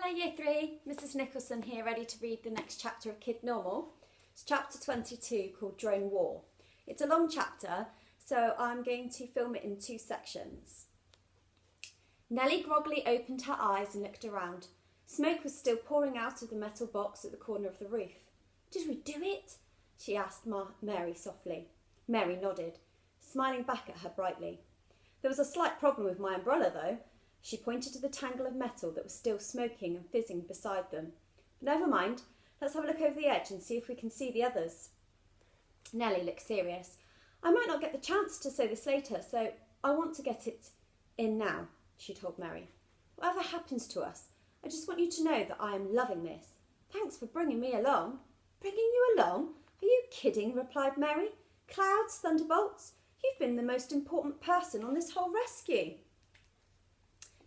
Hi Year 3, Mrs Nicholson here, ready to read the next chapter of KiddNormal. It's chapter 22 called Drone War. It's a long chapter, so I'm going to film it in two sections. Nellie groggily opened her eyes and looked around. Smoke was still pouring out of the metal box at the corner of the roof. "Did we do it?" she asked Mary softly. Mary nodded, smiling back at her brightly. "There was a slight problem with my umbrella though." She pointed to the tangle of metal that was still smoking and fizzing beside them. "But never mind, let's have a look over the edge and see if we can see the others." Nellie looked serious. "I might not get the chance to say this later, so I want to get it in now," she told Mary. "Whatever happens to us, I just want you to know that I am loving this. Thanks for bringing me along." "Bringing you along? Are you kidding?" replied Mary. "Clouds, thunderbolts, you've been the most important person on this whole rescue."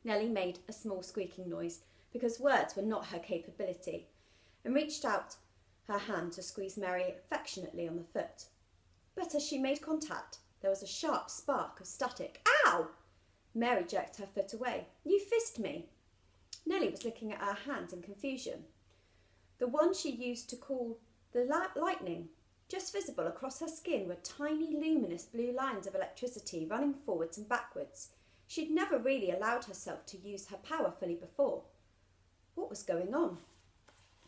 Nellie made a small squeaking noise because words were not her capability and reached out her hand to squeeze Mary affectionately on the foot. But as she made contact, there was a sharp spark of static. "Ow!" Mary jerked her foot away. "You fist me." Nellie was looking at her hand in confusion. The one she used to call the lightning. Just visible across her skin were tiny luminous blue lines of electricity running forwards and backwards. She'd never really allowed herself to use her power fully before. What was going on?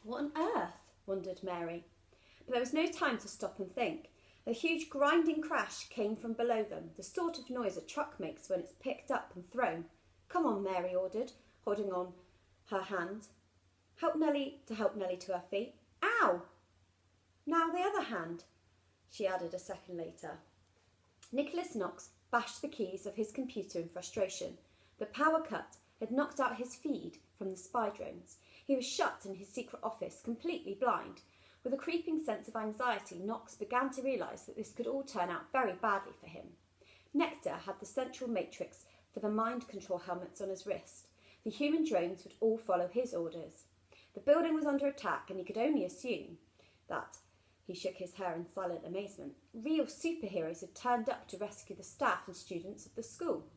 What on earth? Wondered Mary. But there was no time to stop and think. A huge grinding crash came from below them, the sort of noise a truck makes when it's picked up and thrown. "Come on," Mary ordered, holding on her hand. Help Nellie to her feet. "Ow! Now the other hand," she added a second later. Nicholas Knox bashed the keys of his computer in frustration. The power cut had knocked out his feed from the spy drones. He was shut in his secret office, completely blind. With a creeping sense of anxiety, Knox began to realise that this could all turn out very badly for him. Nectar had the central matrix for the mind control helmets on his wrist. The human drones would all follow his orders. The building was under attack, and he could only assume that. He shook his hair in silent amazement. Real superheroes had turned up to rescue the staff and students of the school.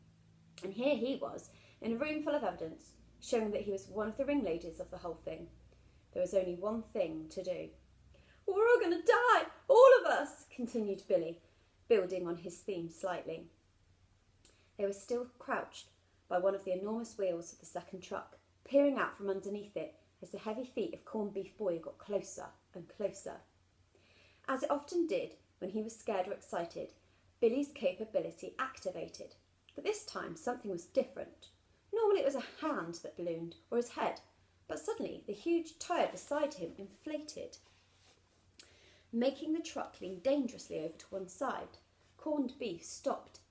And here he was, in a room full of evidence, showing that he was one of the ringleaders of the whole thing. There was only one thing to do. "We're all going to die, all of us," continued Billy, building on his theme slightly. They were still crouched by one of the enormous wheels of the second truck, peering out from underneath it as the heavy feet of Corned Beef Boy got closer and closer. As it often did when he was scared or excited, Billy's capability activated. But this time something was different. Normally it was a hand that ballooned, or his head, but suddenly the huge tyre beside him inflated, making the truck lean dangerously over to one side. Corned Beef stopped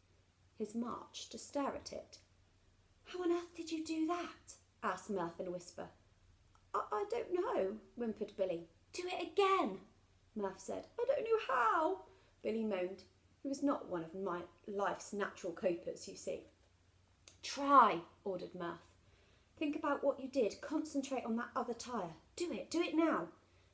his march to stare at it. "How on earth did you do that?" asked Murph in a whisper. I don't know," whimpered Billy. "Do it again," Murph said. "I don't know how," Billy moaned. He was not one of my life's natural copers, you see. "Try," ordered Murph. "Think about what you did. Concentrate on that other tyre. Do it now."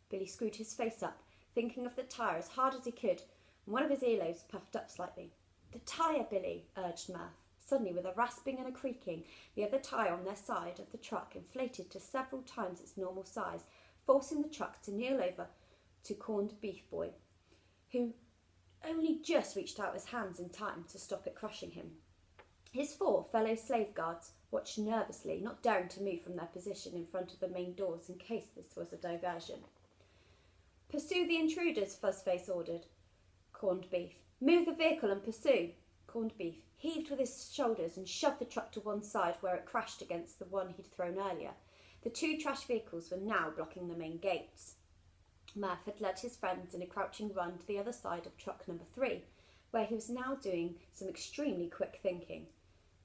Billy screwed his face up, thinking of the tyre as hard as he could, and one of his earlobes puffed up slightly. "The tyre, Billy," urged Murph. Suddenly, with a rasping and a creaking, the other tyre on their side of the truck inflated to several times its normal size, forcing the truck to kneel over to Corned Beef Boy, who only just reached out his hands in time to stop it crushing him. His 4 fellow slave guards watched nervously, not daring to move from their position in front of the main doors in case this was a diversion. "Pursue the intruders," Fuzzface ordered Corned Beef. "Move the vehicle and pursue." Corned Beef heaved with his shoulders and shoved the truck to one side where it crashed against the one he'd thrown earlier. The 2 trash vehicles were now blocking the main gates. Murph had led his friends in a crouching run to the other side of truck number 3, where he was now doing some extremely quick thinking.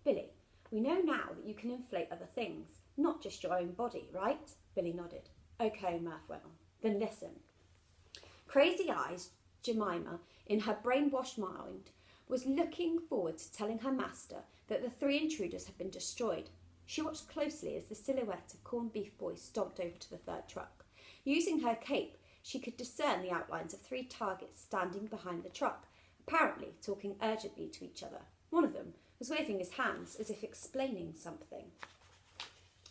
"Billy, we know now that you can inflate other things, not just your own body, right?" Billy nodded. "Okay," Murph went on. "Then listen." Crazy Eyes Jemima, in her brainwashed mind, was looking forward to telling her master that the 3 intruders had been destroyed. She watched closely as the silhouette of Corned Beef Boy stomped over to the 3rd truck. Using her cape, she could discern the outlines of 3 targets standing behind the truck, apparently talking urgently to each other. One of them was waving his hands as if explaining something.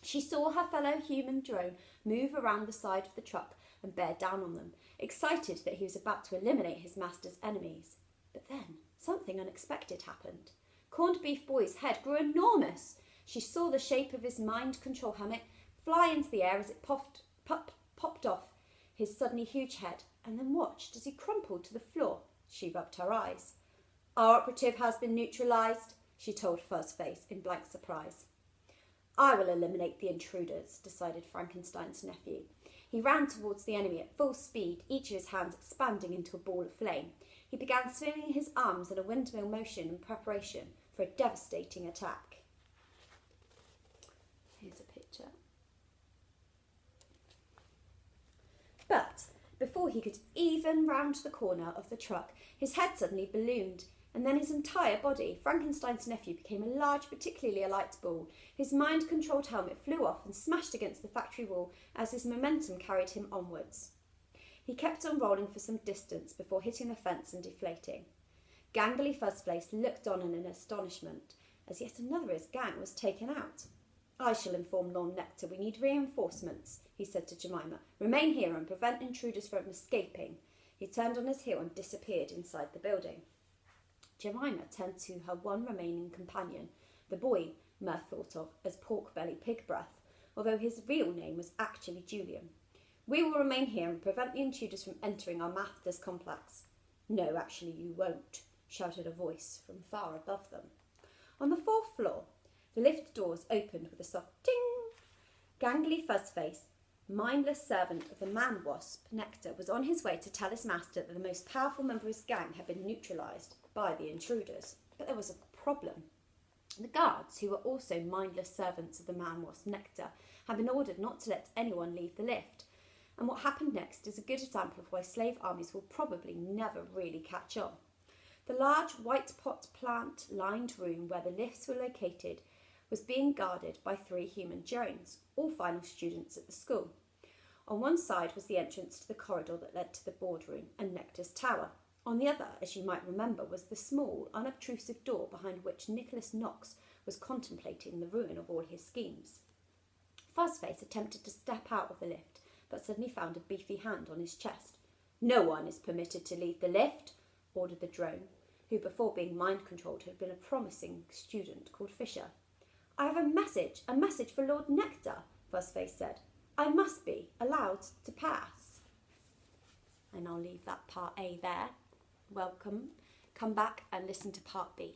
She She saw her fellow human drone move around the side of the truck and bear down on them, excited that he was about to eliminate his master's enemies. But then something unexpected happened. Corned Beef Boy's head grew enormous. She saw the shape of his mind control helmet fly into the air as it popped off his suddenly huge head, and then watched as he crumpled to the floor. She rubbed her eyes. Our operative has been neutralised, she told Fuzzface in blank surprise. I will eliminate the intruders, decided Frankenstein's nephew. He ran towards the enemy at full speed, each of his hands expanding into a ball of flame. He began swinging his arms in a windmill motion in preparation for a devastating attack. Here's a picture. But before he could even round the corner of the truck, his head suddenly ballooned, and then his entire body. Frankenstein's nephew became a large, particularly a light ball. His mind-controlled helmet flew off and smashed against the factory wall as his momentum carried him onwards. He kept on rolling for some distance before hitting the fence and deflating. Gangly Fuzzface looked on in astonishment as yet another of his gang was taken out. I shall inform Lord Nectar we need reinforcements, he said to Jemima. Remain here and prevent intruders from escaping. He turned on his heel and disappeared inside the building. Jemima turned to her one remaining companion, the boy Mer thought of as Porkbelly Pigbreath, although his real name was actually Julian. We will remain here and prevent the intruders from entering our master's complex. No, actually you won't, shouted a voice from far above them. On the 4th floor, the lift doors opened with a soft ting. Gangly Fuzzface, mindless servant of the man-wasp Nectar, was on his way to tell his master that the most powerful member of his gang had been neutralised by the intruders. But there was a problem. The guards, who were also mindless servants of the man-wasp Nectar, had been ordered not to let anyone leave the lift. And what happened next is a good example of why slave armies will probably never really catch on. The large white pot plant-lined room where the lifts were located was being guarded by 3 human drones, all final students at the school. On one side was the entrance to the corridor that led to the boardroom and Nectar's tower. On the other, as you might remember, was the small, unobtrusive door behind which Nicholas Knox was contemplating the ruin of all his schemes. Fuzzface attempted to step out of the lift, but suddenly found a beefy hand on his chest. No one is permitted to leave the lift, ordered the drone, who before being mind-controlled had been a promising student called Fisher. I have a message for Lord Nectar, Fuzzface said. I must be allowed to pass. And I'll leave that part A there. Welcome. Come back and listen to part B.